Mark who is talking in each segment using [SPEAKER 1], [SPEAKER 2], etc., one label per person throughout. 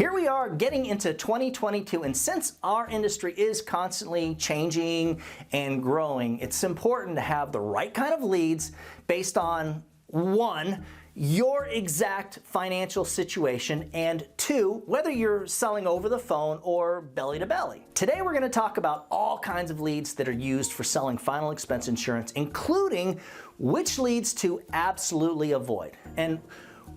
[SPEAKER 1] Here we are getting into 2022, and since our industry is constantly changing and growing, it's important to have the right kind of leads based on, one, your exact financial situation, and two, whether you're selling over the phone or belly to belly. Today we're going to talk about all kinds of leads that are used for selling final expense insurance, including which leads to absolutely avoid. And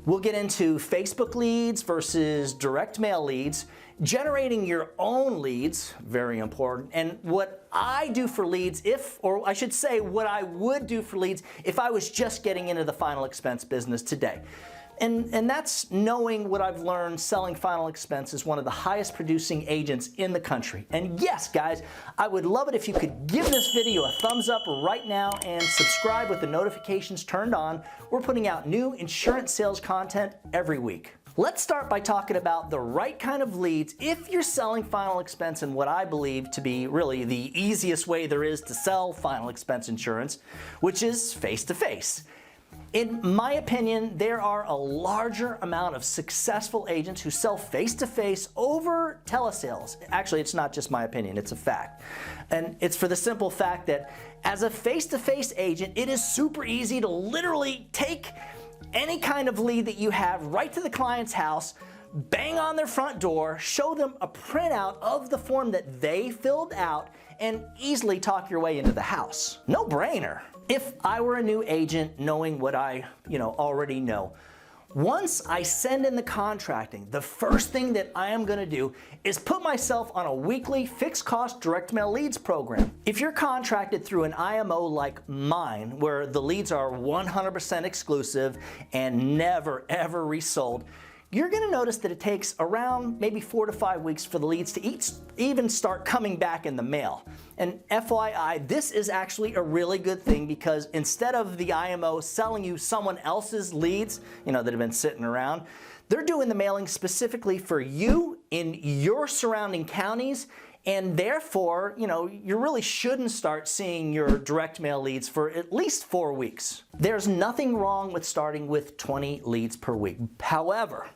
[SPEAKER 1] we'll get into Facebook leads versus direct mail leads, generating your own leads, very important, and what I do for leads or I should say what I would do for leads if I was just getting into the final expense business today. And that's knowing what I've learned selling final expense as one of the highest producing agents in the country. And yes, guys, I would love it if you could give this video a thumbs up right now and subscribe with the notifications turned on. We're putting out new insurance sales content every week. Let's start by talking about the right kind of leads if you're selling final expense in what I believe to be really the easiest way there is to sell final expense insurance, which is face-to-face. In my opinion, there are a larger amount of successful agents who sell face-to-face over telesales. Actually, it's not just my opinion, it's a fact. And it's for the simple fact that as a face-to-face agent, it is super easy to literally take any kind of lead that you have right to the client's house, bang on their front door, show them a printout of the form that they filled out, and easily talk your way into the house. No brainer. If I were a new agent knowing what I already know, once I send in the contracting, the first thing that I am going to do is put myself on a weekly fixed cost direct mail leads program. If you're contracted through an IMO like mine, where the leads are 100% exclusive and never ever resold, you're going to notice that it takes around maybe 4 to 5 weeks for the leads to even start coming back in the mail. And FYI, this is actually a really good thing because instead of the IMO selling you someone else's leads, that have been sitting around, they're doing the mailing specifically for you in your surrounding counties. And therefore, you really shouldn't start seeing your direct mail leads for at least 4 weeks. There's nothing wrong with starting with 20 leads per week. However,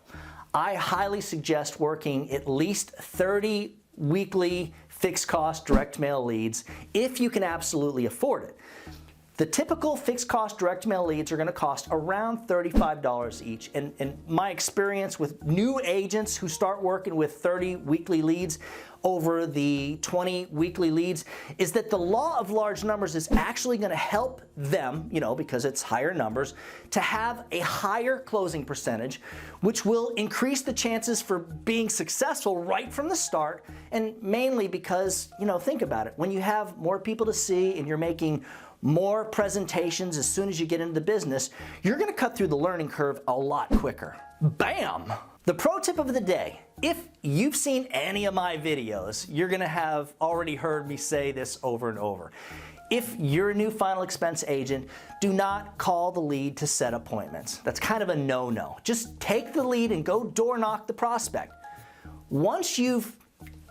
[SPEAKER 1] I highly suggest working at least 30 weekly fixed cost direct mail leads if you can absolutely afford it. The typical fixed cost direct mail leads are going to cost around $35 each. And in my experience with new agents who start working with 30 weekly leads over the 20 weekly leads is that the law of large numbers is actually going to help them, because it's higher numbers, to have a higher closing percentage, which will increase the chances for being successful right from the start. And mainly because, think about it, when you have more people to see and you're making more presentations as soon as you get into the business, you're going to cut through the learning curve a lot quicker. Bam! The pro tip of the day. If you've seen any of my videos, you're going to have already heard me say this over and over. If you're a new final expense agent, do not call the lead to set appointments. That's kind of a no-no. Just take the lead and go door knock the prospect. Once you've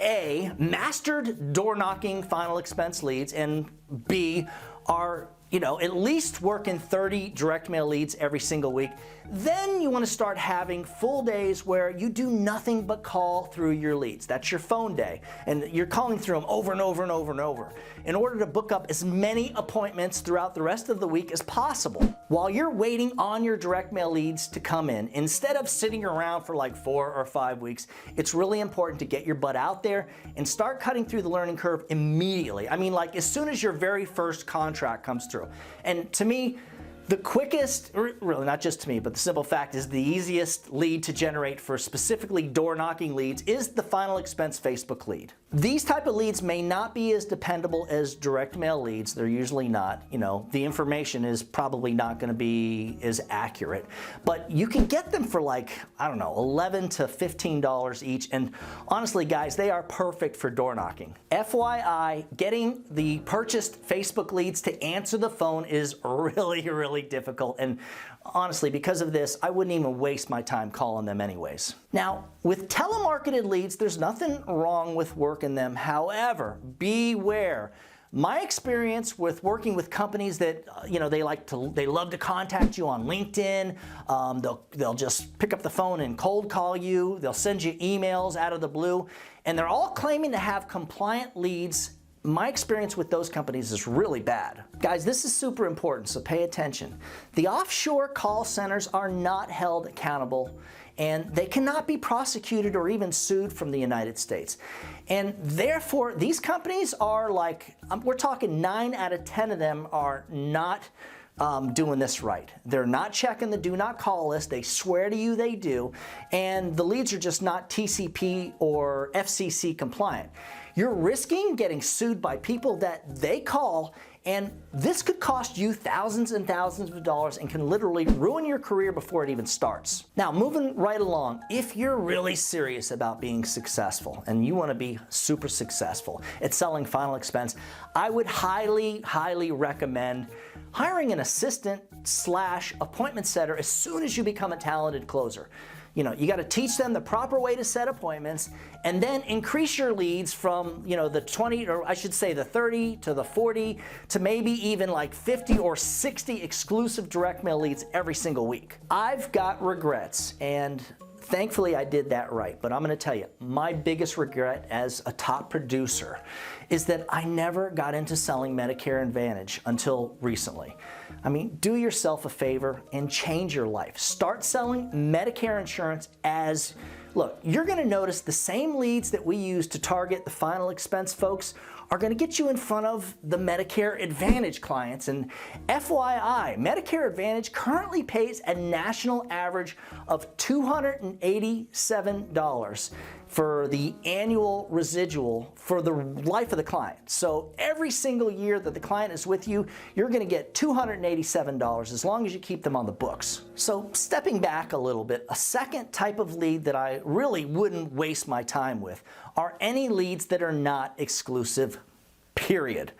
[SPEAKER 1] A, mastered door knocking final expense leads, and B, are at least working 30 direct mail leads every single week, then you want to start having full days where you do nothing but call through your leads. That's your phone day, and you're calling through them over and over and over and over in order to book up as many appointments throughout the rest of the week as possible. While you're waiting on your direct mail leads to come in, instead of sitting around for like 4 or 5 weeks, it's really important to get your butt out there and start cutting through the learning curve immediately. I mean, like as soon as your very first contract comes through. And to me, the quickest, really not just to me, but the simple fact is the easiest lead to generate for specifically door knocking leads is the final expense Facebook lead. These type of leads may not be as dependable as direct mail leads. They're usually not. The information is probably not going to be as accurate, but you can get them for like, I don't know, $11 to $15 each. And honestly, guys, they are perfect for door knocking. FYI, getting the purchased Facebook leads to answer the phone is really difficult. And honestly, because of this, I wouldn't even waste my time calling them anyways. Now, with telemarketed leads, there's nothing wrong with working them. However, beware. My experience with working with companies that they love to contact you on LinkedIn. They'll just pick up the phone and cold call you. They'll send you emails out of the blue, and they're all claiming to have compliant leads. My experience with those companies is really bad. Guys, this is super important, so pay attention. The offshore call centers are not held accountable, and they cannot be prosecuted or even sued from the United States. And therefore, these companies are like, we're talking 9 out of 10 of them are not doing this right. They're not checking the do not call list. They swear to you they do, and the leads are just not TCP or FCC compliant. You're risking getting sued by people that they call, and this could cost you thousands and thousands of dollars and can literally ruin your career before it even starts. Now, moving right along, if you're really serious about being successful and you want to be super successful at selling final expense, I would highly, highly recommend hiring an assistant / appointment setter as soon as you become a talented closer. You got to teach them the proper way to set appointments, and then increase your leads from, the 20, or I should say the 30 to the 40 to maybe even like 50 or 60 exclusive direct mail leads every single week. I've got regrets, and thankfully I did that right, but I'm going to tell you, my biggest regret as a top producer is that I never got into selling Medicare Advantage until recently. I mean, do yourself a favor and change your life. Start selling Medicare insurance as, look, you're going to notice the same leads that we use to target the final expense folks are going to get you in front of the Medicare Advantage clients. And FYI, Medicare Advantage currently pays a national average of $287 for the annual residual for the life of the client. So every single year that the client is with you, you're going to get $287 as long as you keep them on the books. So stepping back a little bit, a second type of lead that I really wouldn't waste my time with are any leads that are not exclusive, period.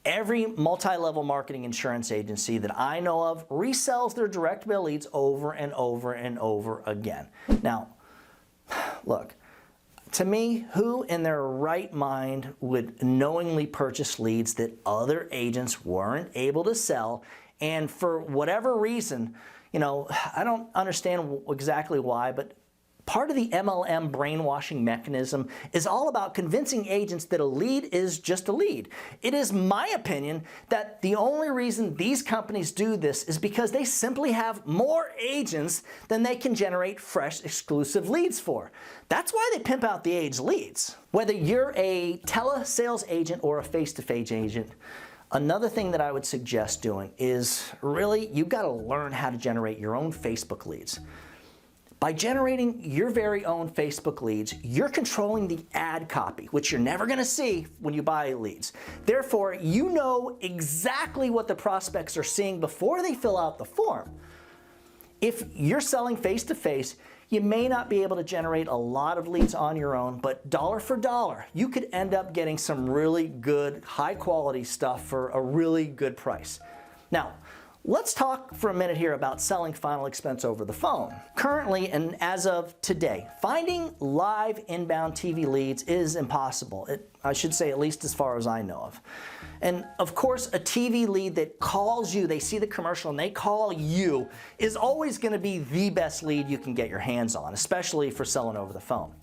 [SPEAKER 1] Every multi-level marketing insurance agency that I know of resells their direct mail leads over and over and over again. Now, look, to me, who in their right mind would knowingly purchase leads that other agents weren't able to sell? And for whatever reason, I don't understand exactly why, but part of the MLM brainwashing mechanism is all about convincing agents that a lead is just a lead. It is my opinion that the only reason these companies do this is because they simply have more agents than they can generate fresh exclusive leads for. That's why they pimp out the aged leads. Whether you're a telesales agent or a face-to-face agent, another thing that I would suggest doing is really, you've got to learn how to generate your own Facebook leads. By generating your very own Facebook leads, you're controlling the ad copy, which you're never going to see when you buy leads. Therefore, you know exactly what the prospects are seeing before they fill out the form. If you're selling face-to-face, you may not be able to generate a lot of leads on your own, but dollar for dollar, you could end up getting some really good, high-quality stuff for a really good price. Now, let's talk for a minute here about selling final expense over the phone. Currently, and as of today, finding live inbound TV leads is impossible. I should say, at least as far as I know of. And of course, a TV lead that calls you, they see the commercial and they call you, is always going to be the best lead you can get your hands on, especially for selling over the phone.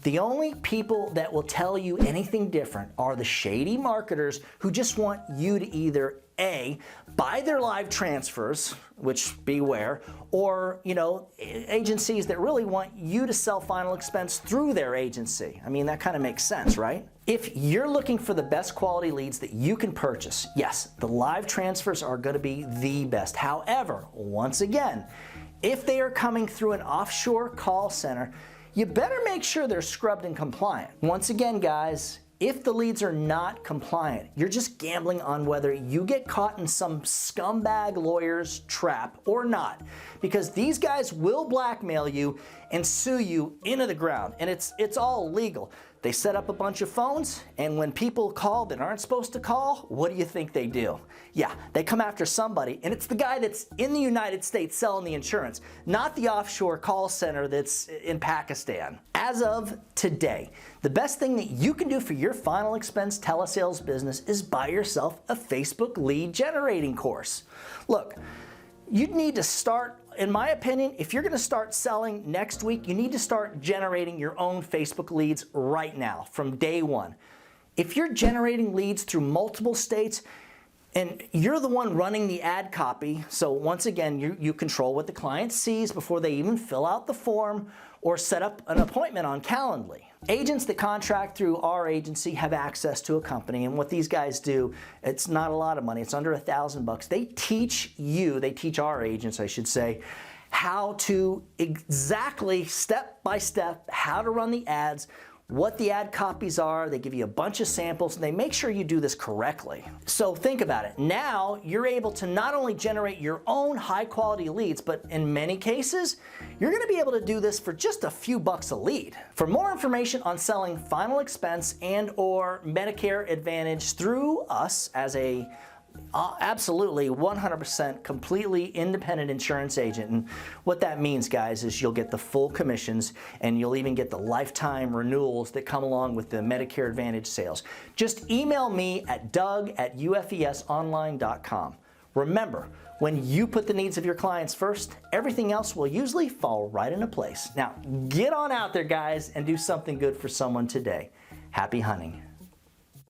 [SPEAKER 1] The only people that will tell you anything different are the shady marketers who just want you to either A, buy their live transfers, which beware, or agencies that really want you to sell final expense through their agency. I mean, that kind of makes sense, right? If you're looking for the best quality leads that you can purchase, yes, the live transfers are going to be the best. However, once again, if they are coming through an offshore call center, you better make sure they're scrubbed and compliant. Once again, guys, if the leads are not compliant, you're just gambling on whether you get caught in some scumbag lawyer's trap or not, because these guys will blackmail you and sue you into the ground, and it's all legal. They set up a bunch of phones, and when people call that aren't supposed to call, what do you think they do? Yeah, they come after somebody, and it's the guy that's in the United States selling the insurance, not the offshore call center that's in Pakistan. As of today, the best thing that you can do for your final expense telesales business is buy yourself a Facebook lead generating course. Look, you need to start, in my opinion, if you're going to start selling next week, you need to start generating your own Facebook leads right now from day one. If you're generating leads through multiple states, and you're the one running the ad copy, so once again, you control what the client sees before they even fill out the form or set up an appointment on Calendly. Agents that contract through our agency have access to a company, and what these guys do, it's not a lot of money, it's under $1,000. They teach our agents, I should say, how to exactly step by step, how to run the ads, what the ad copies are. They give you a bunch of samples and they make sure you do this correctly. So think about it. Now you're able to not only generate your own high quality leads, but in many cases, you're going to be able to do this for just a few bucks a lead. For more information on selling final expense and or Medicare Advantage through us as a absolutely 100% completely independent insurance agent. And what that means, guys, is you'll get the full commissions and you'll even get the lifetime renewals that come along with the Medicare Advantage sales. Just email me at doug@ufesonline.com. Remember, when you put the needs of your clients first, everything else will usually fall right into place. Now, get on out there, guys, and do something good for someone today. Happy hunting.